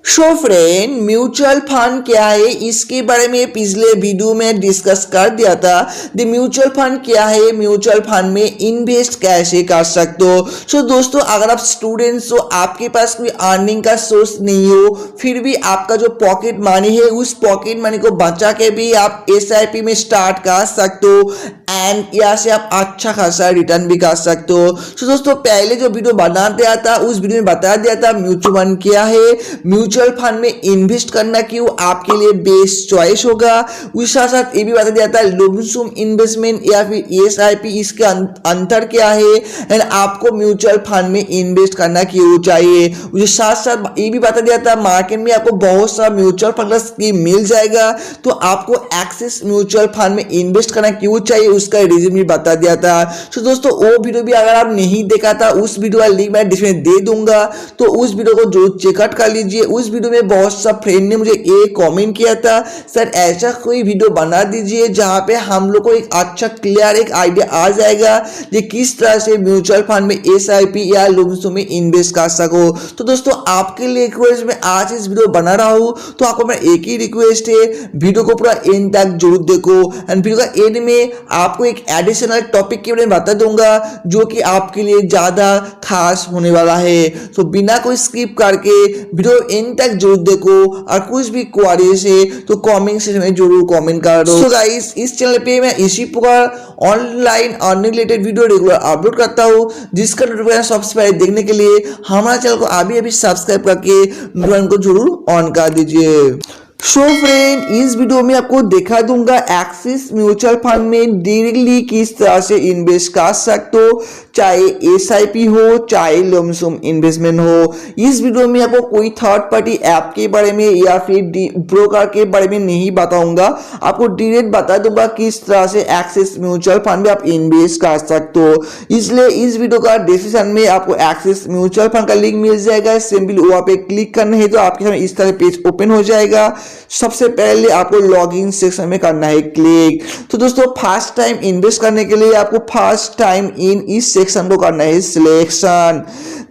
So friend, mutual fund क्या है इसके बारे में पिछले वीडियो में डिस्कस कर दिया था। द म्यूचुअल फंड क्या है, म्यूचुअल फंड में इन्वेस्ट कैसे कर सकते हो। सो दोस्तों, अगर आप स्टूडेंट्स हो, आपके पास कोई अर्निंग का सोर्स नहीं हो, फिर भी आपका जो पॉकेट मनी है उस पॉकेट मनी को बचा के भी आप एसआईपी में स्टार्ट कर सकते हो एंड यहाँ से आप अच्छा खासा रिटर्न भी कर सकते हो। सो दोस्तों, पहले जो वीडियो बना दिया था उस वीडियो में बता दिया था म्यूचुअल फंड क्या है, म्यूचुअल फंड में इन्वेस्ट करना क्यों आपके लिए बेस्ट चॉइस होगा। उसके साथ साथ ये भी बता दिया था लमसम इन्वेस्टमेंट या फिर एसआईपी इसके अंतर क्या है एंड आपको म्यूचुअल फंड में इन्वेस्ट करना क्यों चाहिए। उसके साथ साथ ये भी बता दिया था मार्केट में आपको बहुत सारा म्यूचुअल फंड का स्कीम मिल जाएगा, तो आपको एक्सिस म्यूचुअल फंड में इन्वेस्ट करना क्यों चाहिए उसका रीजन भी बता दिया था। तो दोस्तों, वो वीडियो भी अगर आप नहीं देखा था उस वीडियो का लिंक मैं डिस्क्रिप्शन में दे दूंगा, तो उस वीडियो को जरूर चेकआउट कर लीजिए। उस वीडियो में बहुत सा फ्रेंड ने मुझे एक कमेंट किया था, सर ऐसा कोई वीडियो बना दीजिए जहां पे हम लोग को एक अच्छा क्लियर एक आइडिया आ जाएगा कि किस तरह से म्यूचुअल फंड में एसआईपी या लमसम में इन्वेस्ट कर सको। तो दोस्तों, आपके लिए रिक्वेस्ट में आज इस वीडियो बना रहा हूं, तो आपको मेरा एक ही रिक्वेस्ट है, वीडियो को पूरा एंड तक जरूर देखो एंड वीडियो का एंड में आपको एक एडिशनल टॉपिक के बारे में बता दूंगा जो कि आपके लिए ज्यादा खास होने वाला है। तो बिना कोई स्किप करके वीडियो एंड तक जरूर देखो और कुछ भी क्वेरीज है तो कमेंट सेक्शन में जरूर कमेंट कर दो। सो गाइस, इस चैनल पे मैं इसी प्रकार online earning related video regular upload करता हूँ, जिसका नोटिफिकेशन सबसे पहले देखने के लिए हमारे चैनल को अभी सब्सक्राइब करके नोटिफिकेशन को जरूर ऑन कर दीजिए। सो फ्रेंड, इस वीडियो में आपको दिखा दूंगा एक्सिस म्यूचुअल फंड में डायरेक्टली किस तरह से इन्वेस्ट कर सकते हो, चाहे एसआईपी हो चाहे लमसम इन्वेस्टमेंट हो। इस वीडियो में आपको कोई थर्ड पार्टी ऐप के बारे में या फिर ब्रोकर के बारे में नहीं बताऊंगा, आपको डायरेक्ट बता दूंगा किस तरह से एक्सिस म्यूचुअल फंड में आप इन्वेस्ट कर सकते हो। इसलिए इस वीडियो का डिस्क्रिप्शन में आपको एक्सिस म्यूचुअल फंड का लिंक मिल जाएगा, सिंपली वहां पे क्लिक करना है तो आपके सामने इस तरह पेज ओपन हो जाएगा। सबसे पहले आपको लॉगिन सेक्शन में करना है क्लिक। तो दोस्तों, फर्स्ट टाइम इन्वेस्ट करने के लिए आपको फर्स्ट टाइम इन इस सेक्शन को करना है सिलेक्शन।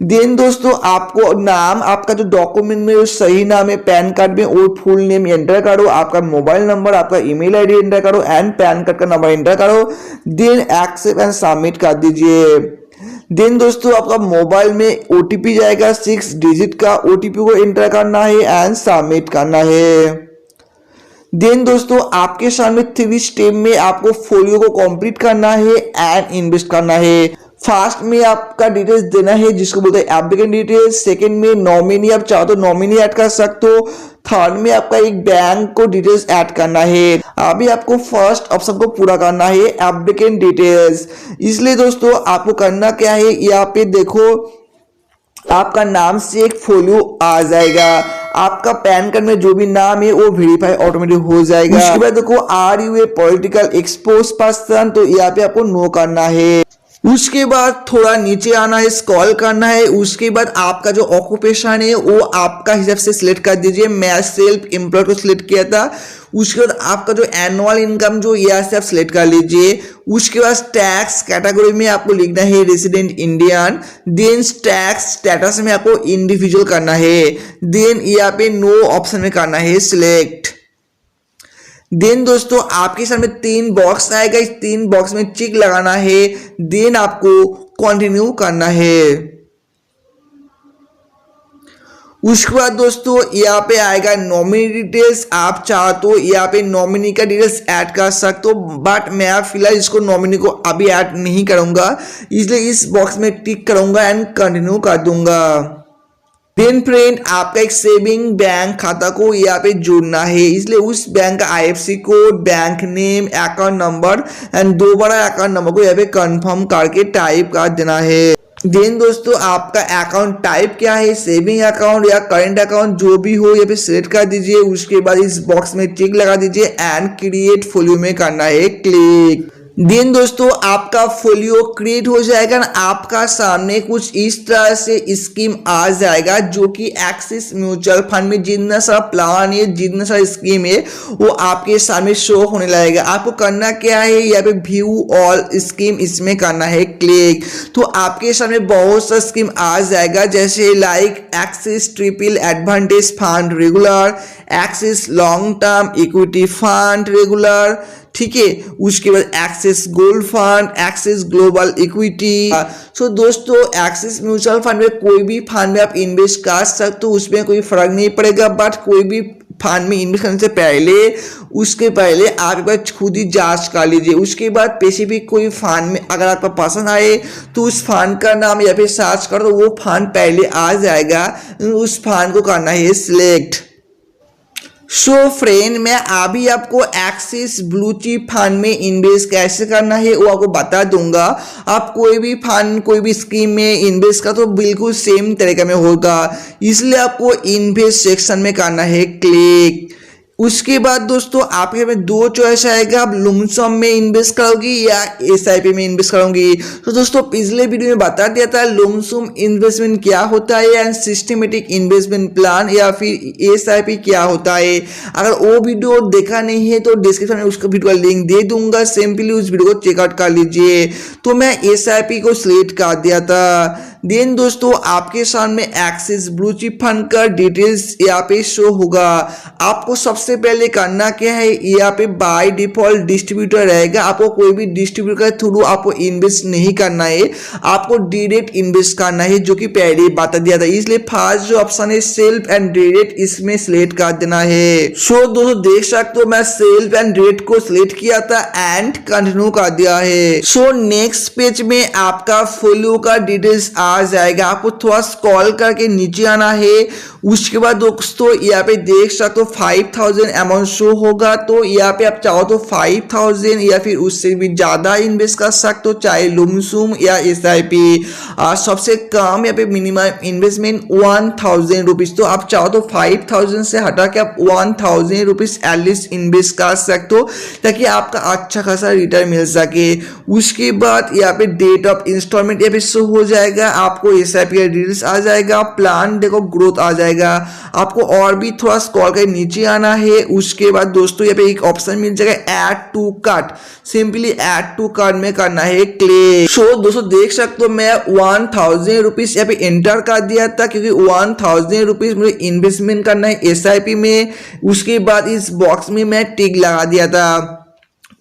देन दोस्तों, आपको नाम, आपका जो डॉक्यूमेंट में सही नाम है, पैन कार्ड में वो फुल नेम एंटर करो, आपका मोबाइल नंबर, आपका ईमेल आईडी एंटर करो एंड पैन कार्ड का नंबर एंटर करो। देन एक्सेप्ट एंड सबमिट कर दीजिए। देन दोस्तों, आपका मोबाइल में ओटीपी जाएगा 6 डिजिट का, ओटीपी को एंटर करना है एंड सबमिट करना है। देन दोस्तों, आपके सामने 3 स्टेप में आपको फोलियो को कंप्लीट करना है एंड इन्वेस्ट करना है। फर्स्ट में आपका डिटेल्स देना है जिसको बोलते हैं एप्लीकेंट डिटेल्स। सेकंड में नॉमिनी, आप चाहो तो नॉमिनी ऐड कर सकते हो। थर्ड में आपका एक बैंक को डिटेल्स ऐड करना है। अभी आपको फर्स्ट ऑप्शन को पूरा करना है एप्लीकेंट डिटेल्स। इसलिए दोस्तों, आपको करना क्या है, यहाँ पे देखो आपका नाम से एक फोलियो आ जाएगा, आपका पैन कार्ड में जो भी नाम है वो वेरीफाई ऑटोमेटिक हो जाएगा। उसके बाद देखो are you a political expose person, तो यहाँ पे आपको नो करना है। उसके बाद थोड़ा नीचे आना है, स्क्रॉल करना है। उसके बाद आपका जो ऑक्यूपेशन है वो आपका हिसाब से सिलेक्ट कर दीजिए। मैं सेल्फ एम्प्लॉयड को सिलेक्ट किया था। उसके बाद आपका जो एनुअल इनकम जो यहाँ से आप सिलेक्ट कर लीजिए। उसके बाद टैक्स कैटेगरी में आपको लिखना है resident Indian. Then tax status में आपको इंडिविजुअल करना है। देन यहाँ पे नो ऑप्शन में करना है सिलेक्ट। देन दोस्तों, आपके सामने 3 बॉक्स आएगा, इस 3 बॉक्स में टिक लगाना है। देन आपको कंटिन्यू करना है। उसके बाद दोस्तों, यहाँ पे आएगा नॉमिनी डिटेल्स। आप चाहो तो यहाँ पे नॉमिनी का डिटेल्स ऐड कर सकते हो, बट मैं फिलहाल इसको नॉमिनी को अभी ऐड नहीं करूंगा, इसलिए इस बॉक्स में टिक करूंगा एंड कंटिन्यू कर दूंगा। देन फ्रेंड, आपका एक सेविंग बैंक खाता को यहाँ पे जोड़ना है, इसलिए उस बैंक का IFSC code, bank name, account number and दोबारा अकाउंट नंबर को यहाँ पे कंफर्म करके टाइप कर देना है। देन दोस्तों, आपका अकाउंट टाइप क्या है, सेविंग अकाउंट या करंट अकाउंट जो भी हो यहाँ पे सिलेक्ट कर दीजिए। उसके बाद इस बॉक्स में टिक लगा दीजिए एंड क्रिएट फोलियो में करना है क्लिक। देन दोस्तों आपका फोलियो क्रिएट हो जाएगा ना, आपका सामने कुछ इस तरह से स्कीम आ जाएगा जो कि एक्सिस म्यूचुअल फंड में जितना सारा प्लान है, जितना सारा स्कीम है वो आपके सामने शो होने लगेगा। आपको करना क्या है, यहाँ पे व्यू ऑल स्कीम इसमें करना है क्लिक, तो आपके सामने बहुत सा स्कीम आ जाएगा जैसे like Axis triple advantage fund regular, Axis long term equity fund regular, ठीक है, उसके बाद Axis gold fund, Axis global equity. So दोस्तों एक्सिस म्यूचुअल फंड में कोई भी फंड में आप इन्वेस्ट कर सकते हो, उसमें कोई फर्क नहीं पड़ेगा, बट कोई भी फंड में इन्वेस्ट करने से पहले उसके पहले आप एक बार खुद ही जांच कर लीजिए। उसके बाद स्पेसिफिक कोई फंड में अगर आपको पसंद आए तो उस फंड का नाम या फिर सर्च करो तो वो फंड पहले आ जाएगा, उस फंड को करना है सिलेक्ट। सो फ्रेंड मैं अभी आपको एक्सिस ब्लू चिप फंड में इन्वेस्ट कैसे करना है वो आपको बता दूंगा। आप कोई भी फंड कोई भी स्कीम में इन्वेस्ट का तो बिल्कुल सेम तरीके में होगा, इसलिए आपको इन्वेस्ट सेक्शन में करना है क्लिक। उसके बाद दोस्तों आपके में दो चॉइस आएगा, आप लुमसम में इन्वेस्ट करोगी या एसआईपी में इन्वेस्ट करोगी। तो दोस्तों पिछले वीडियो में बता दिया था लुमसम इन्वेस्टमेंट क्या होता है एंड सिस्टमेटिक इन्वेस्टमेंट प्लान या फिर एसआईपी क्या होता है। अगर वो वीडियो देखा नहीं है तो डिस्क्रिप्शन में उसका वीडियो का लिंक दे दूंगा, सिंपली उस वीडियो को चेकआउट कर लीजिए। तो मैं एसआईपी को सिलेक्ट कर दिया था। देन दोस्तों आपके सामने एक्सिस ब्लू चिप फंड का डिटेल्स यहाँ पे शो होगा। आपको सबसे पहले करना क्या है, यहाँ पे बाय डिफॉल्ट डिस्ट्रीब्यूटर रहेगा, आपको कोई भी डिस्ट्रीब्यूटर के थ्रू आपको इन्वेस्ट नहीं करना है, आपको डायरेक्ट इन्वेस्ट करना है जो कि पहले बता दिया था। इसलिए फर्स्ट जो ऑप्शन है सेल्फ एंड डायरेक्ट, इसमें सिलेक्ट कर देना है। सो दोस्तों देख सकते हो मैं सेल्फ एंड डायरेक्ट को सिलेक्ट किया था एंड कंटिन्यू कर दिया है। सो नेक्स्ट पेज में आपका फोलियो का डिटेल्स आ जाएगा, आपको थोड़ा स्क्रॉल करके नीचे आना है। उसके बाद दोस्तों यहाँ पे देख सकते हो 5000 अमाउंट शो होगा, तो यहाँ पे आप चाहो तो 5000 या फिर उससे भी ज्यादा इन्वेस्ट कर सकते हो, चाहे लुमसुम या एसआईपी। सबसे कम यहाँ पे मिनिमम इन्वेस्टमेंट 1000 रुपीज, तो आप चाहो तो 5000 से हटा के आप 1000 रुपीज एटलीस्ट इन्वेस्ट कर सकते हो ताकि आपका अच्छा खासा रिटर्न मिल सके। उसके बाद यहाँ पे डेट ऑफ इंस्टॉलमेंट यहाँ पे शो हो जाएगा, आपको एसआईपी का डिटेल्स आ जाएगा, प्लान देखो ग्रोथ आ जाएगा। आपको और भी थोड़ा स्क्रॉल कर नीचे आना है। उसके बाद दोस्तों यहाँ पे एक ऑप्शन मिल जाएगा add to cart, simply add to cart में करना है क्लिक। सो दोस्तों देख सकते हो मैं 1000 रुपीज यहाँ पे एंटर कर दिया था क्योंकि 1000 रुपीज मुझे इन्वेस्टमेंट करना है एसआईपी में। उसके बाद इस बॉक्स में मैं टिक लगा दिया था।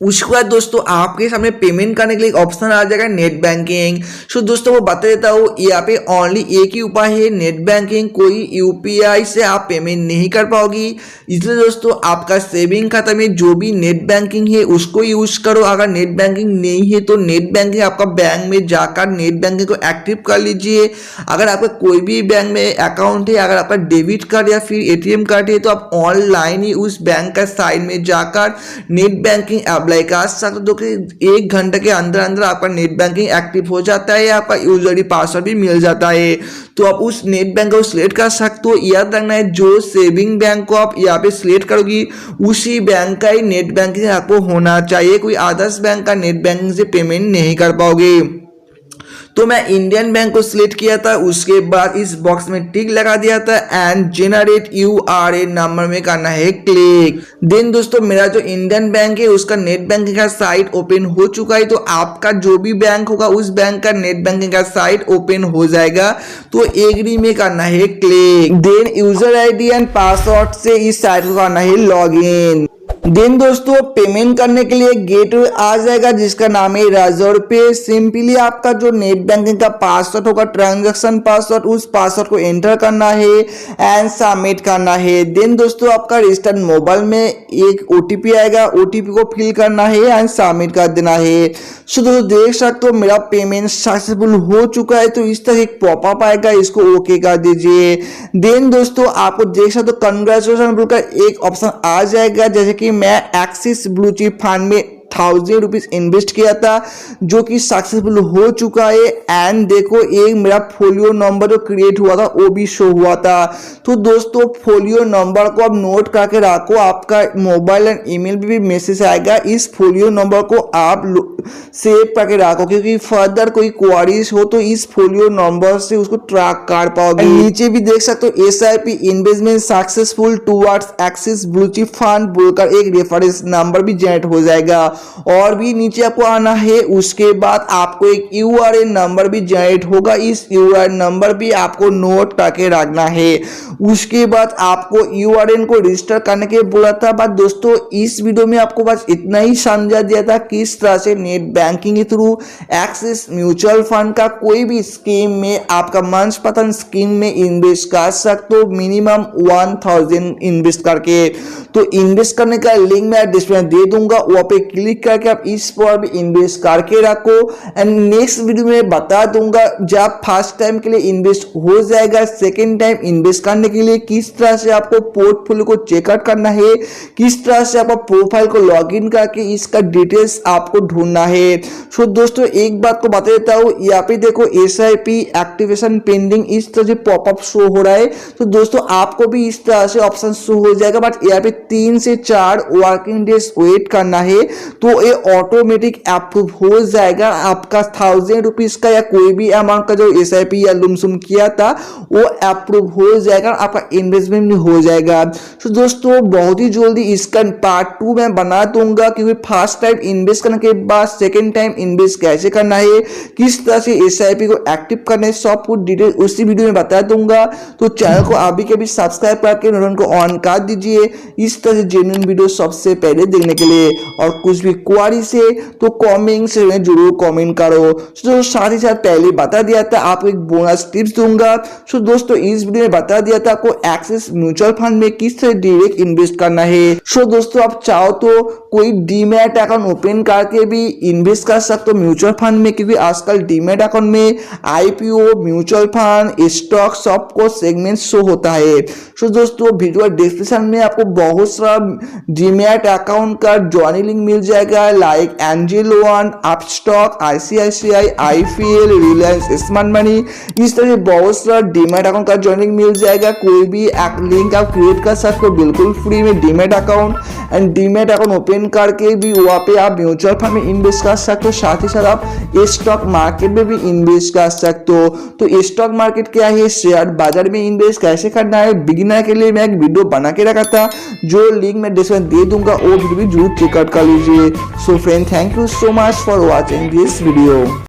उसके बाद दोस्तों आपके सामने पेमेंट करने के लिए ऑप्शन आ जाएगा नेट बैंकिंग। सो दोस्तों वो बता देता हूँ यहाँ पे ओनली एक ही उपाय है नेट बैंकिंग, कोई यूपीआई से आप पेमेंट नहीं कर पाओगी। इसलिए दोस्तों आपका सेविंग खाता में जो भी नेट बैंकिंग है उसको यूज करो। अगर नेट बैंकिंग नहीं है तो नेट बैंकिंग आपका बैंक में जाकर नेट बैंकिंग को एक्टिव कर लीजिए। अगर आपका कोई भी बैंक में अकाउंट है, अगर आपका डेबिट कार्ड या फिर एटीएम कार्ड है तो आप ऑनलाइन ही उस बैंक का साइट में जाकर नेट बैंकिंग अप्लाई कर सकते हो, कि 1 घंटे के अंदर अंदर आपका नेट बैंकिंग एक्टिव हो जाता है, आपका यूजर आई डी पासवर्ड भी मिल जाता है। तो आप उस नेट बैंक को सिलेक्ट कर सकते हो। याद रखना है जो सेविंग बैंक को आप यहाँ पे सिलेक्ट करोगी उसी बैंक का ही नेट बैंकिंग आपको होना चाहिए, कोई अदर्स बैंक का नेट बैंकिंग से पेमेंट नहीं कर पाओगे। तो मैं इंडियन बैंक को सिलेक्ट किया था, उसके बाद इस बॉक्स में टिक लगा दिया था एंड जेनरेट यूआरए नंबर में करना है क्लिक। देन दोस्तों मेरा जो इंडियन बैंक है उसका नेट बैंकिंग का साइट ओपन हो चुका है, तो आपका जो भी बैंक होगा उस बैंक का नेट बैंकिंग का साइट ओपन हो जाएगा। तो एग्री में करना है click. Then user ID and password से इस साइट को करना है लॉगिन। देन दोस्तों पेमेंट करने के लिए गेटवे आ जाएगा जिसका नाम है राजौर पे। सिंपली आपका जो नेट बैंकिंग का पासवर्ड होगा, ट्रांजैक्शन पासवर्ड, उस पासवर्ड को एंटर करना है एंड सबमिट करना है। देन दोस्तों आपका रजिस्टर्ड मोबाइल में एक ओटीपी आएगा, ओटीपी को फिल करना है एंड सबमिट कर देना है। सो दोस्तों देख सकते हो मेरा पेमेंट सक्सेसफुल हो चुका है, तो इस तरह एक पॉपअप आएगा, इसको ओके कर दीजिए। देन दोस्तों आपको देख सकते हो कंग्रेचुलेशन बोलकर एक ऑप्शन आ जाएगा, जैसे कि मैं एक्सिस ब्लू चिप फंड में ₹1000 इन्वेस्ट किया था जो कि सक्सेसफुल हो चुका है। एंड देखो एक मेरा फोलियो नंबर जो क्रिएट हुआ था वो भी शो हुआ था। तो दोस्तों फोलियो नंबर को आप नोट करके रखो, आपका मोबाइल एंड ईमेल पे भी मैसेज आएगा। इस फोलियो नंबर को आप सेव करके रखो क्योंकि फर्दर कोई क्वारीज हो तो इस फोलियो नंबर से उसको ट्रैक कर पाओगे। नीचे भी देख सकते हो SIP investment successful towards axis blue chip fund बोलकर एक रेफरेंस नंबर भी जनरेट हो जाएगा। और भी नीचे आपको आना है, उसके बाद आपको एक URN नंबर भी जनरेट होगा। इस URN नंबर भी आपको नोट करके रखना है। उसके बाद आपको URN को रजिस्टर करने के बोला था। बट दोस्तों इस वीडियो में आपको बस इतना ही समझा दिया था किस तरह से नेट बैंकिंग के थ्रू एक्सिस म्यूचुअल फंड का कोई भी स्कीम में आपका मनपसंद स्कीम में इन्वेस्ट कर सकते हो मिनिमम 1000 इन्वेस्ट करके। तो इन्वेस्ट करने का लिंक मैं डिस्क्रिप्शन दे दूंगा, वहाँ पे क्लिक करके आप इस पर भी इन्वेस्ट करके रखो। एंड नेक्स्ट वीडियो में बता दूंगा जब फर्स्ट टाइम के लिए इन्वेस्ट हो जाएगा, सेकेंड टाइम इन्वेस्ट करने के लिए किस तरह से आपको पोर्टफोलियो को चेकआउट करना है, किस तरह से आपको प्रोफाइल को लॉगिन करके इसका डिटेल्स आपको ढूंढना है। सो दोस्तों एक बात को बता देता हूँ, यहाँ पे देखो SIP एक्टिवेशन पेंडिंग इस तरह से पॉपअप शो हो रहा है। तो दोस्तों आपको भी इस तरह से ऑप्शन शो हो जाएगा, बट यहाँ पे 3 से 4 वर्किंग डेज वेट करना है तो ये ऑटोमेटिक अप्रूव हो जाएगा। आपका ₹1000 का या कोई भी अमाउंट का जो SIP या लुमसुम किया था वो अप्रूव हो जाएगा, आपका इन्वेस्टमेंट हो जाएगा। तो दोस्तों बहुत ही जल्दी इसका पार्ट 2 मैं बना दूंगा क्योंकि फर्स्ट टाइम इन्वेस्ट करने के बाद सेकेंड टाइम इन्वेस्ट कैसे करना है, किस तरह से SIP को एक्टिव करना है, सब कुछ डिटेल उसी वीडियो में बता दूंगा। तो चैनल को अभी के भी सब्सक्राइब करके नोटिफिकेशन को ऑन कर दीजिए इस तरह से जेन्युइन वीडियो सबसे पहले देखने के लिए। और कुछ भी क्वारी से तो कमेंट से जरूर कमेंट करो। तो साथ ही साथ पहले बता दिया था आपको एक बोनस टिप्स दूंगा। सो दोस्तों इस वीडियो में बता दिया था आपको एक्सिस म्यूचुअल फंड में किस तरह डायरेक्ट इन्वेस्ट करना है। सो दोस्तों आप चाहो तो कोई डीमैट अकाउंट ओपन करके भी इन्वेस्ट कर सकते हो म्यूचुअल फंड में, क्योंकि आजकल डीमैट अकाउंट में IPO म्यूचुअल फंड स्टॉक सबको सेगमेंट शो होता है। सो दोस्तों वीडियो डिस्क्रिप्शन में आपको बहुत सारा डीमैट अकाउंट का ज्वाइनिंग लिंक मिल जाएगा, like angel one, Upstox, ICICI, IPL, Reliance smart money, इस तरह से बहुत सारा डीमैट अकाउंट का ज्वाइनिंग मिल जाएगा। कोई भी लिंक आप क्रिएट कर सकते हो बिल्कुल फ्री में demat account. And demat account open करके भी वहाँ पे आप म्यूचुअल फंड में इन्वेस्ट कर सकते हो, साथ ही साथ आप स्टॉक मार्केट में भी इन्वेस्ट कर सकते हो। तो स्टॉक मार्केट क्या है, शेयर बाजार में इन्वेस्ट कैसे करना है बिगिनर के लिए मैं एक वीडियो बना के रखा था, जो लिंक मैं डिस्क्रिप्शन दे दूंगा, वो वीडियो भी जरूर चेकआउट कर लीजिए। So friend thank you so much for watching this video.